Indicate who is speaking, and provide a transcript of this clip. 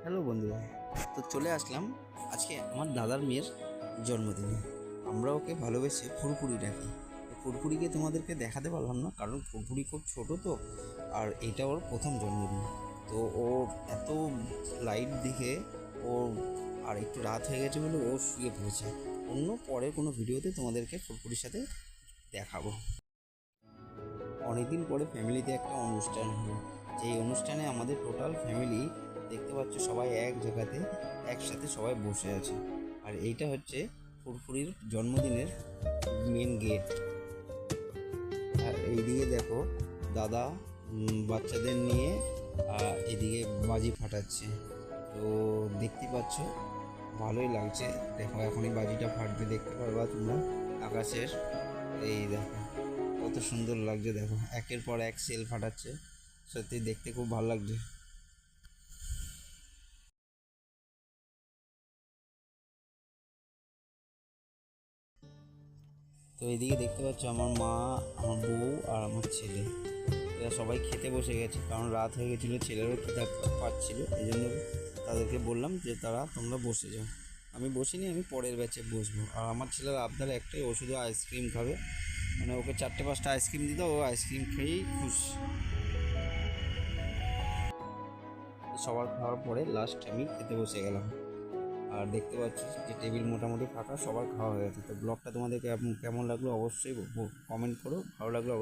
Speaker 1: Hello বন্ধুরা, তো চলে আসলাম আজকে আমার দাদার মেয়ের জন্মদিনে। আমরা ওকে ভালোবেসে ফুরফুরি ডাকি। ফুরফুরিকে তোমাদেরকে দেখাতে পারলাম না, কারণ ফুরফুরি খুব ছোট তো, আর এটা ওর প্রথম জন্মদিন। তো ও এত লাইট দেখে ও, আর একটু রাত হয়ে গেছে বলে ও শুয়ে পড়েছে। অন্য পরের কোনো ভিডিওতে তোমাদেরকে ফুরফুরির সাথে দেখাবো। অনেকদিন পরে ফ্যামিলিতে একটা অনুষ্ঠান হলো, যেই অনুষ্ঠানে আমাদের টোটাল ফ্যামিলি দেখতে পাচ্ছ সবাই এক জায়গাতে একসাথে সবাই বসে আছে। আর এইটা হচ্ছে ফুরফুরির জন্মদিনের মেন গেট। আর এইদিকে দেখো দাদা বাচ্চাদের নিয়ে এদিকে বাজি ফাটাচ্ছে। তো দেখতে পাচ্ছ ভালোই লাগছে। দেখো এখনই বাজিটা ফাটবে, দেখতে পারবা তোমরা আকাশের। এই দেখো কত সুন্দর লাগছে, দেখো একের পর এক সেল ফাটাচ্ছে, সত্যি দেখতে খুব ভালো লাগছে। তো এইদিকে দেখতে পাচ্ছ আমার মা, আমার বউ আর আমার ছেলে, এরা সবাই খেতে বসে গেছে, কারণ রাত হয়ে গেছিলো, ছেলেরও খিদা পাচ্ছিল। এই জন্য তাদেরকে বললাম যে তোমরা বসে যাও। আমি বসিনি, আমি পরের ব্যাচে বসবো। আর আমার ছেলের আবদার একটাই, ও শুধু আইসক্রিম খাবে, মানে ওকে 4-5টা আইসক্রিম দিত, ও আইসক্রিম খেয়েই খুশি। সবার খাওয়ার পরে লাস্ট আমি খেতে বসে গেলাম। আর দেখতে পাচ্ছি যে টেবিল মোটামুটি ফাঁকা, সবার খাওয়া হয়ে গেছে। তো ব্লগটা তোমাদের কেমন লাগলো অবশ্যই কমেন্ট করো, ভালো লাগলো অবশ্যই।